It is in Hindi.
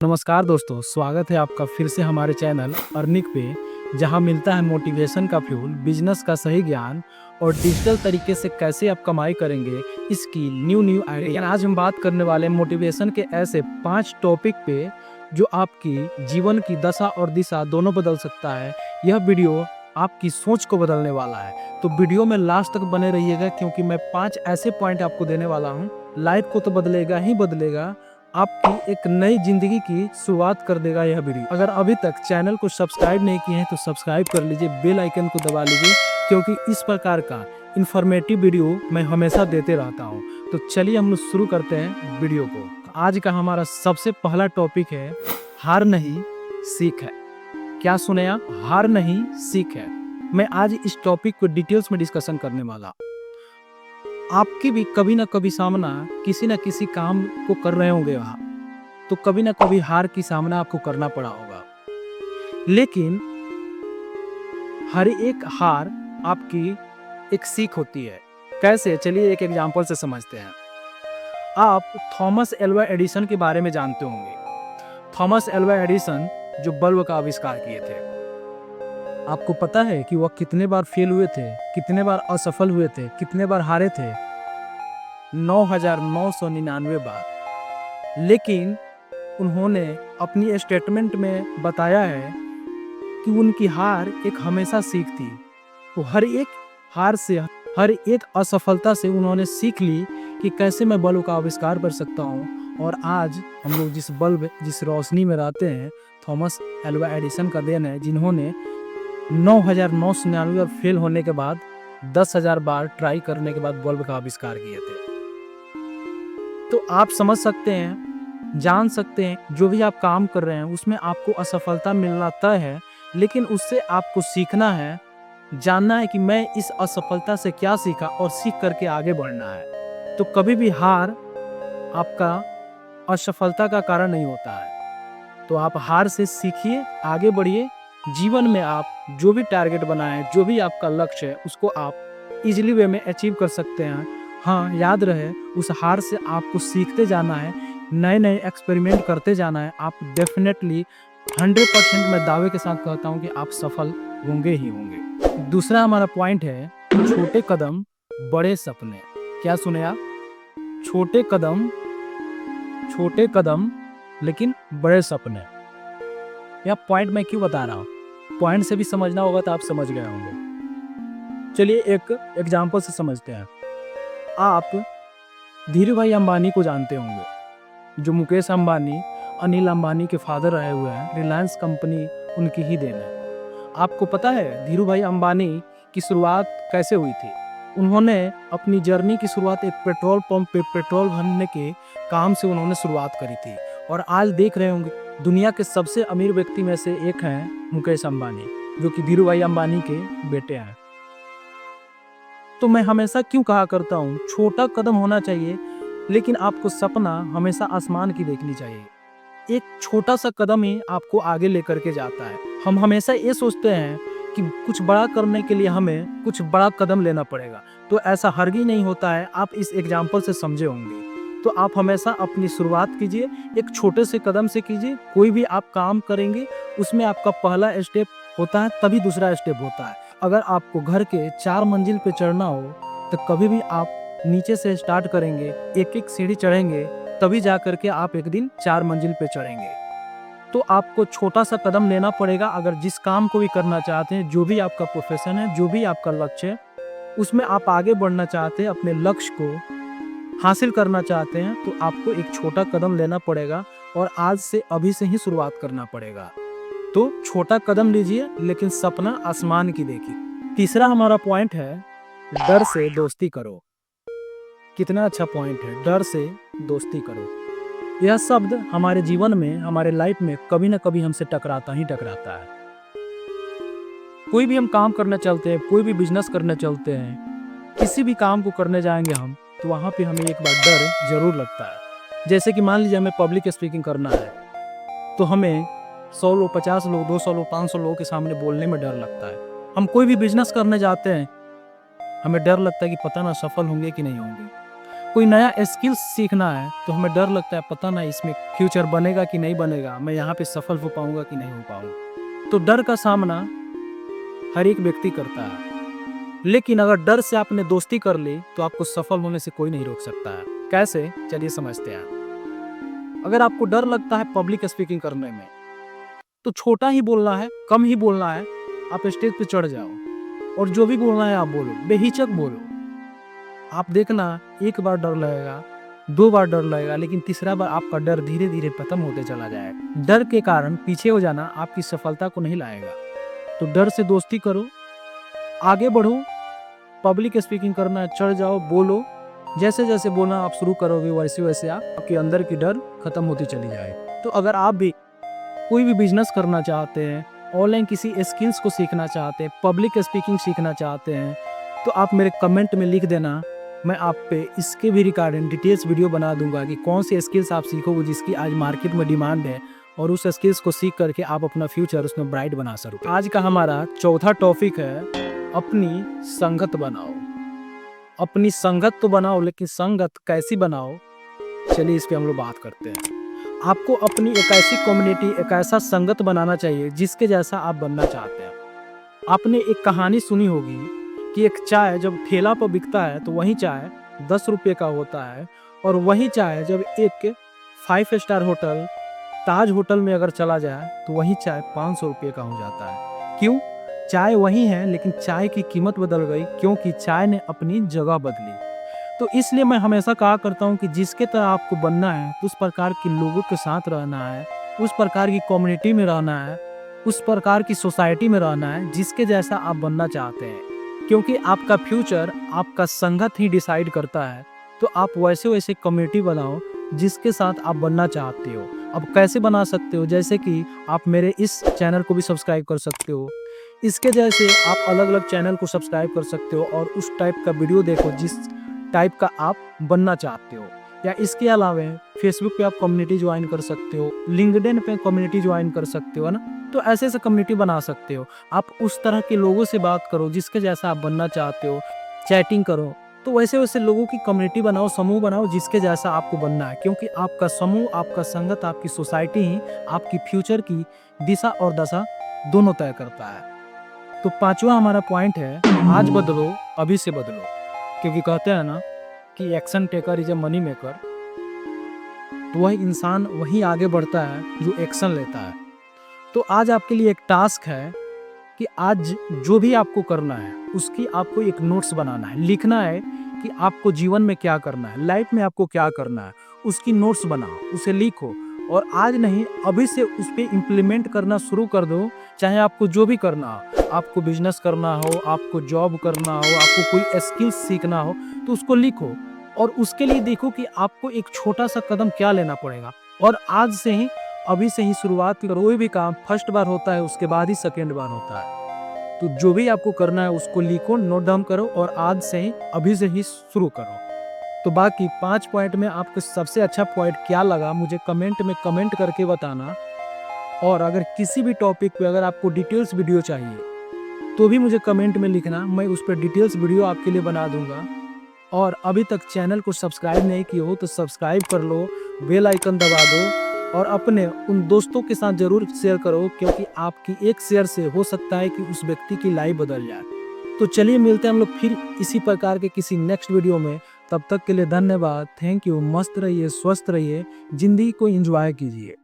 नमस्कार दोस्तों, स्वागत है आपका फिर से हमारे चैनल अर्निक पे, जहां मिलता है मोटिवेशन का फ्यूल, बिजनेस का सही ज्ञान और डिजिटल तरीके से कैसे आप कमाई करेंगे, इसकी न्यू आइडिया। आज हम बात करने वाले हैं मोटिवेशन के ऐसे 5 टॉपिक पे जो आपकी जीवन की दशा और दिशा दोनों बदल सकता है। यह वीडियो आपकी सोच को बदलने वाला है, तो वीडियो में लास्ट तक बने रहिएगा क्योंकि मैं 5 ऐसे पॉइंट आपको देने वाला हूँ। लाइफ को तो बदलेगा ही बदलेगा, आपकी एक नई जिंदगी की शुरुआत कर देगा यह वीडियो। अगर अभी तक चैनल को सब्सक्राइब नहीं किए हैं तो सब्सक्राइब कर लीजिए, बेल आइकन को दबा लीजिए क्योंकि इस प्रकार का इंफॉर्मेटिव वीडियो मैं हमेशा देते रहता हूं। तो चलिए हम लोग शुरू करते हैं वीडियो को। आज का हमारा सबसे पहला टॉपिक है हार नहीं सीख है। क्या सुने आप? हार नहीं सीख है। मैं आज इस टॉपिक को डिटेल्स में डिस्कशन करने वाला। आपकी भी कभी ना कभी सामना किसी न किसी काम को कर रहे होंगे वहाँ, तो कभी ना कभी हार की सामना आपको करना पड़ा होगा। लेकिन हर एक हार आपकी एक सीख होती है। कैसे? चलिए एक एग्जांपल से समझते हैं। आप थॉमस एल्वा एडिसन के बारे में जानते होंगे। थॉमस एल्वा एडिसन जो बल्ब का आविष्कार किए थे। आपको पता है कि वह कितने बार फेल हुए थे, कितने बार असफल हुए थे, कितने बार हारे थे? 9,999 बार। लेकिन उन्होंने अपनी स्टेटमेंट में बताया है कि उनकी हार एक हमेशा सीख थी। वो हर एक हार से, हर एक असफलता से उन्होंने सीख ली कि कैसे मैं बल्ब का आविष्कार कर सकता हूँ। और आज हम लोग जिस रोशनी में रहते हैं, थॉमस एल्वा एडिसन का देन है, जिन्होंने 9,999 बार फेल होने के बाद 10,000 बार ट्राई करने के बाद बल्ब का आविष्कार किए थे। तो आप समझ सकते हैं, जान सकते हैं, जो भी आप काम कर रहे हैं उसमें आपको असफलता मिलना तय है, लेकिन उससे आपको सीखना है, जानना है कि मैं इस असफलता से क्या सीखा और सीख करके आगे बढ़ना है। तो कभी भी हार आपका असफलता का कारण नहीं होता है। तो आप हार से सीखिए, आगे बढ़िए। जीवन में आप जो भी टारगेट बनाएं, जो भी आपका लक्ष्य है, उसको आप इजीली वे में अचीव कर सकते हैं। हाँ, याद रहे, उस हार से आपको सीखते जाना है, नए नए एक्सपेरिमेंट करते जाना है। आप डेफिनेटली 100% मैं दावे के साथ कहता हूँ कि आप सफल होंगे ही होंगे। दूसरा हमारा पॉइंट है छोटे कदम बड़े सपने। क्या सुने आप? छोटे कदम लेकिन बड़े सपने। यह पॉइंट मैं क्यों बता रहा हूँ? पॉइंट से भी समझना होगा तो आप समझ गए होंगे। चलिए एक एग्जाम्पल से समझते हैं। आप धीरू भाई अंबानी को जानते होंगे, जो मुकेश अंबानी, अनिल अंबानी के फादर रहे हुए हैं। रिलायंस कंपनी उनकी ही देन है। आपको पता है धीरू भाई अंबानी की शुरुआत कैसे हुई थी? उन्होंने अपनी जर्नी की शुरुआत एक पेट्रोल पंप पे पेट्रोल भरने के काम से उन्होंने शुरुआत करी थी। और आज देख रहे होंगे दुनिया के सबसे अमीर व्यक्ति में से एक हैं मुकेश अंबानी, जो कि धीरू भाई अंबानी के बेटे हैं। तो मैं हमेशा क्यों कहा करता हूँ, छोटा कदम होना चाहिए, लेकिन आपको सपना हमेशा आसमान की देखनी चाहिए। एक छोटा सा कदम ही आपको आगे लेकर के जाता है। हम हमेशा ये सोचते हैं कि कुछ बड़ा करने के लिए हमें कुछ बड़ा कदम लेना पड़ेगा, तो ऐसा हरगिज़ नहीं होता है। आप इस एग्जाम्पल से समझे होंगे। तो आप हमेशा अपनी शुरुआत कीजिए, एक छोटे से कदम से कीजिए। कोई भी आप काम करेंगे उसमें आपका पहला स्टेप होता है, तभी दूसरा स्टेप होता है। अगर आपको घर के 4 मंजिल पे चढ़ना हो तो कभी भी आप नीचे से स्टार्ट करेंगे, एक एक सीढ़ी चढ़ेंगे, तभी जा करके आप एक दिन 4 मंजिल पे चढ़ेंगे। तो आपको छोटा सा कदम लेना पड़ेगा। अगर जिस काम को भी करना चाहते हैं, जो भी आपका प्रोफेशन है, जो भी आपका लक्ष्य है, उसमें आप आगे बढ़ना चाहते हैं, अपने लक्ष्य को हासिल करना चाहते हैं, तो आपको एक छोटा कदम लेना पड़ेगा और आज से अभी से ही शुरुआत करना पड़ेगा। तो छोटा कदम लीजिए, लेकिन सपना आसमान की देखिए। तीसरा हमारा पॉइंट है डर से दोस्ती करो। कितना अच्छा पॉइंट है, डर से दोस्ती करो। यह शब्द हमारे जीवन में, हमारे लाइफ में कभी ना कभी हमसे टकराता ही टकराता है। कोई भी हम काम करने चलते हैं, कोई भी बिजनेस करने चलते हैं, किसी भी काम को करने जाएंगे हम, तो वहाँ पे हमें एक बार डर जरूर लगता है। जैसे कि मान लीजिए हमें पब्लिक स्पीकिंग करना है, तो हमें 100 लोग, 50 लोग, 200 लोग, 500 लोगों के सामने बोलने में डर लगता है। हम कोई भी बिजनेस करने जाते हैं, हमें डर लगता है कि पता ना सफल होंगे कि नहीं होंगे। कोई नया स्किल सीखना है तो हमें डर लगता है, पता नहीं इसमें फ्यूचर बनेगा कि नहीं बनेगा, मैं यहाँ पे सफल हो पाऊंगा कि नहीं हो पाऊंगा। तो डर का सामना हर एक व्यक्ति करता है, लेकिन अगर डर से आपने दोस्ती कर ली तो आपको सफल होने से कोई नहीं रोक सकता है। कैसे, चलिए समझते हैं। अगर आपको डर लगता है पब्लिक स्पीकिंग करने में, तो छोटा ही बोलना है, कम ही बोलना है, आप स्टेज पे चढ़ जाओ और जो भी बोलना है आप बोलो, बेहिचक बोलो। आप देखना, एक बार डर लगेगा, 2 बार डर लगेगा, लेकिन तीसरा बार आपका डर धीरे धीरे खत्म होते चला जाएगा। डर के कारण पीछे हो जाना आपकी सफलता को नहीं लाएगा। तो डर से दोस्ती करो, आगे बढ़ो, पब्लिक स्पीकिंग करना है, चढ़ जाओ, बोलो। जैसे जैसे बोलना आप शुरू करोगे वैसे वैसे आपके अंदर की डर खत्म होती चली जाएगी। तो अगर आप भी कोई भी बिजनेस करना चाहते हैं, ऑनलाइन किसी स्किल्स को सीखना चाहते हैं, पब्लिक स्पीकिंग सीखना चाहते हैं, तो आप मेरे कमेंट में लिख देना। मैं आप पे इसके भी रिगार्डिंग डिटेल्स वीडियो बना दूंगा कि कौन सी स्किल्स आप सीखोगे जिसकी आज मार्केट में डिमांड है, और उस स्किल्स को सीख करके आप अपना फ्यूचर उसमें ब्राइट बना सको। आज का हमारा चौथा टॉपिक है, अपनी संगत बनाओ। अपनी संगत तो बनाओ, लेकिन संगत कैसी बनाओ, चलिए इस पे हम लोग बात करते हैं। आपको अपनी एक ऐसी कम्युनिटी, एक ऐसा संगत बनाना चाहिए जिसके जैसा आप बनना चाहते हैं। आपने एक कहानी सुनी होगी कि एक चाय जब ठेला पर बिकता है तो वही चाय 10 रुपये का होता है, और वही चाय जब एक 5 स्टार होटल, ताज होटल में अगर चला जाए तो वही चाय 500 रुपये का हो जाता है। क्यों? चाय वही है, लेकिन चाय की कीमत बदल गई, क्योंकि चाय ने अपनी जगह बदली। तो इसलिए मैं हमेशा कहा करता हूँ कि जिसके तरह आपको बनना है, उस प्रकार के लोगों के साथ रहना है, उस प्रकार की कम्युनिटी में रहना है, उस प्रकार की सोसाइटी में रहना है जिसके जैसा आप बनना चाहते हैं। क्योंकि आपका फ्यूचर आपका संगत ही डिसाइड करता है। तो आप वैसे वैसे कम्युनिटी बनाओ जिसके साथ आप बनना चाहते हो। अब कैसे बना सकते हो? जैसे कि आप मेरे इस चैनल को भी सब्सक्राइब कर सकते हो, इसके जैसे आप अलग अलग चैनल को सब्सक्राइब कर सकते हो और उस टाइप का वीडियो देखो जिस टाइप का आप बनना चाहते हो। या इसके अलावा फेसबुक पे आप कम्युनिटी ज्वाइन कर सकते हो, लिंक्डइन पे कम्युनिटी ज्वाइन कर सकते हो, है ना। तो ऐसे ऐसे कम्युनिटी बना सकते हो। आप उस तरह के लोगों से बात करो जिसके जैसा आप बनना चाहते हो, चैटिंग करो। तो वैसे वैसे लोगों की कम्युनिटी बनाओ, समूह बनाओ जिसके जैसा आपको बनना है। क्योंकि आपका समूह, आपका संगत, आपकी सोसाइटी ही आपकी फ्यूचर की दिशा और दशा दोनों तय करता है। तो पांचवा हमारा पॉइंट है, आज बदलो अभी से बदलो। क्योंकि कहते हैं ना कि action taker is a money maker. तो वह इंसान वही आगे बढ़ता है जो एक्शन लेता है। तो आज आपके लिए एक टास्क है कि आज जो भी आपको करना है उसकी आपको एक नोट्स बनाना है, लिखना है कि आपको जीवन में क्या करना है, लाइफ में आपको क्या करना है, उसकी नोट्स बनाओ, उसे लिखो। और आज नहीं, अभी से उस पर इम्प्लीमेंट करना शुरू कर दो। चाहे आपको जो भी करना हो, आपको बिजनेस करना हो, आपको जॉब करना हो, आपको कोई स्किल्स सीखना हो, तो उसको लिखो और उसके लिए देखो कि आपको एक छोटा सा कदम क्या लेना पड़ेगा। और आज से ही, अभी से ही शुरुआत करो। कोई भी काम फर्स्ट बार होता है, उसके बाद ही सेकेंड बार होता है। तो जो भी आपको करना है उसको लिखो, नोट डाउन करो और आज से ही, अभी से ही शुरू करो। तो बाकी 5 पॉइंट में आपको सबसे अच्छा पॉइंट क्या लगा मुझे कमेंट में कमेंट करके बताना। और अगर किसी भी टॉपिक पे अगर आपको डिटेल्स वीडियो चाहिए तो भी मुझे कमेंट में लिखना, मैं उस पर डिटेल्स वीडियो आपके लिए बना दूंगा। और अभी तक चैनल को सब्सक्राइब नहीं किया हो तो सब्सक्राइब कर लो, बेल आइकन दबा दो और अपने उन दोस्तों के साथ जरूर शेयर करो, क्योंकि आपकी एक शेयर से हो सकता है कि उस व्यक्ति की लाइफ बदल जाए। तो चलिए मिलते हैं हम लोग फिर इसी प्रकार के किसी नेक्स्ट वीडियो में। तब तक के लिए धन्यवाद, थैंक यू। मस्त रहिए, स्वस्थ रहिए, जिंदगी को एंजॉय कीजिए।